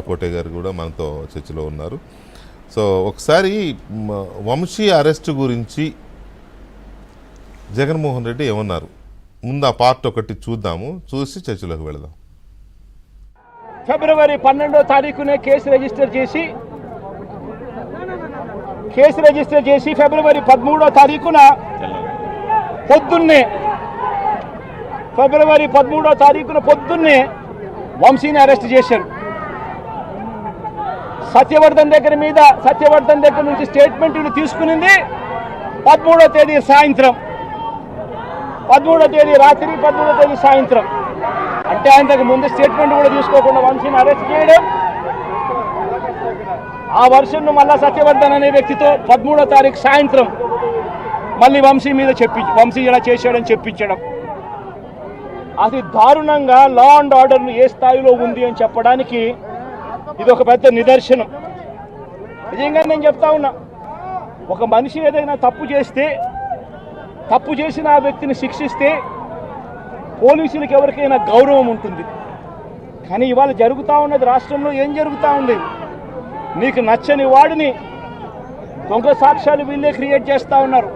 కోటే గారు కూడా మనతో చర్చలో ఉన్నారు. సో ఒకసారి వంశీ అరెస్ట్ గురించి జగన్మోహన్ రెడ్డి ఏమన్నారు ముందు ఆ పార్ట్ ఒకటి చూద్దాము, చూసి చర్చలోకి వెళదాం. ఫిబ్రవరి 12వ తారీఖునే కేసు రిజిస్టర్ చేసి ఫిబ్రవరి 13వ తారీఖున పొద్దున్నే వంశీని అరెస్ట్ చేశారు. సత్యవర్ధన్ దగ్గర నుంచి స్టేట్మెంట్లు తీసుకునింది 13వ తేదీ సాయంత్రం, 13వ తేదీ రాత్రి, 13వ తేదీ సాయంత్రం. అంటే ఆయనకు ముందు స్టేట్మెంట్ కూడా తీసుకోకుండా వంశీని అరెస్ట్ చేయడం, ఆ వర్షన్ను మళ్ళా సత్యవర్ధన్ అనే వ్యక్తితో 13వ తారీఖు సాయంత్రం మళ్ళీ వంశీ ఇలా చేశాడని చెప్పించడం, అది దారుణంగా లా అండ్ ఆర్డర్ను ఏ స్థాయిలో ఉంది అని చెప్పడానికి ఇది ఒక పెద్ద నిదర్శనం. నిజంగా నేను చెప్తా ఉన్నా, ఒక మనిషి ఏదైనా తప్పు చేసిన ఆ వ్యక్తిని శిక్షిస్తే పోలీసులకు ఎవరికైనా గౌరవం ఉంటుంది. కానీ ఇవాళ జరుగుతూ ఉన్నది, రాష్ట్రంలో ఏం జరుగుతూ ఉంది, నీకు నచ్చని వాడిని దొంగ సాక్ష్యాలు వీళ్ళే క్రియేట్ చేస్తూ ఉన్నారు,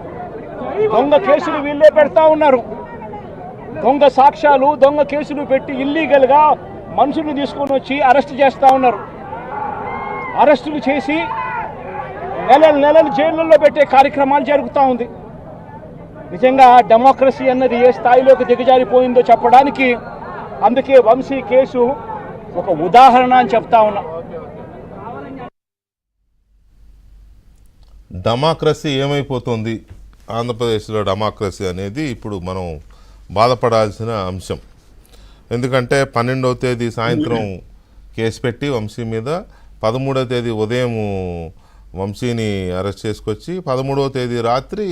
దొంగ కేసులు వీళ్ళే పెడతా ఉన్నారు, దొంగ సాక్ష్యాలు దొంగ కేసులు పెట్టి ఇల్లీగల్గా మనుషులు తీసుకొని వచ్చి అరెస్ట్ చేస్తూ ఉన్నారు. అరెస్టులు చేసి నెలలు జైళ్ళల్లో పెట్టే కార్యక్రమాలు జరుగుతూ ఉంది. నిజంగా డెమోక్రసీ అన్నది ఏ స్థాయిలోకి దిగజారిపోయిందో చెప్పడానికి అందుకే వంశీ కేసు ఒక ఉదాహరణ అని చెప్తా ఉన్నా. డెమోక్రసీ ఏమైపోతుంది ఆంధ్రప్రదేశ్లో, డెమోక్రసీ అనేది ఇప్పుడు మనం బాధపడాల్సిన అంశం. ఎందుకంటే 12వ తేదీ సాయంత్రం కేసు పెట్టి వంశీ మీద, 13వ తేదీ ఉదయం వంశీని అరెస్ట్ చేసుకొచ్చి 13వ తేదీ రాత్రి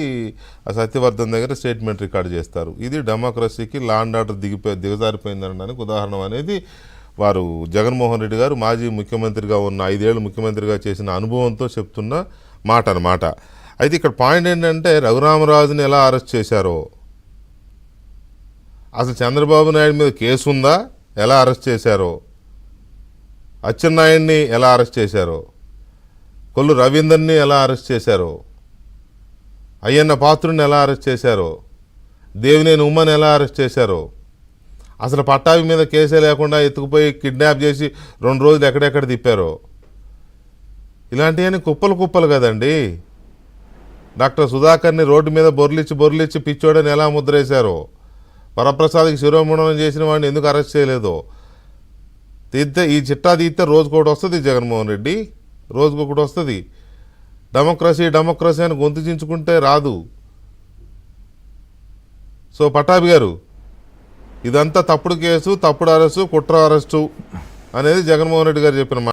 సత్యవర్ధన్ దగ్గర స్టేట్మెంట్ రికార్డు చేస్తారు. ఇది డెమోక్రసీకి లా అండ్ ఆర్డర్ దిగజారిపోయిందనడానికి ఉదాహరణ అనేది వారు జగన్మోహన్ రెడ్డి గారు మాజీ ముఖ్యమంత్రిగా ఉన్న 5 ఏళ్ళు ముఖ్యమంత్రిగా చేసిన అనుభవంతో చెప్తున్న మాట అన్నమాట. అయితే ఇక్కడ పాయింట్ ఏంటంటే రఘురామరాజుని ఎలా అరెస్ట్ చేశారో, అసలు చంద్రబాబు నాయుడు మీద కేసు ఉందా, ఎలా అరెస్ట్ చేశారో, అచ్చెన్నాయుడిని ఎలా అరెస్ట్ చేశారో, కొల్లు రవీందర్ని ఎలా అరెస్ట్ చేశారో, అయ్యన్న పాత్రుడిని ఎలా అరెస్ట్ చేశారో, దేవినేని ఉమ్మని ఎలా అరెస్ట్ చేశారో, అసలు పట్టాభి మీద కేసే లేకుండా ఎత్తుకుపోయి కిడ్నాప్ చేసి 2 రోజులు ఎక్కడెక్కడ తిప్పారో, ఇలాంటివన్నీ కుప్పలు కదండి. డాక్టర్ సుధాకర్ని రోడ్డు మీద బొర్లిచ్చి పిచ్చోడని ఎలా ముద్రేశారో, వరప్రసాద్కి శిరోముండనం చేసిన వాడిని ఎందుకు అరెస్ట్ చేయలేదో తీస్తే, ఈ చిట్టా తీస్తే రోజుకోటి వస్తుంది జగన్మోహన్ రెడ్డి, రోజుకొకటి వస్తుంది. డెమోక్రసీ అని గొంతు చించుకుంటే రాదు. సో పట్టాభి గారు, ఇదంతా తప్పుడు కేసు, తప్పుడు అరెస్టు, కుట్ర అరెస్టు అనేది జగన్మోహన్ రెడ్డి గారు చెప్పిన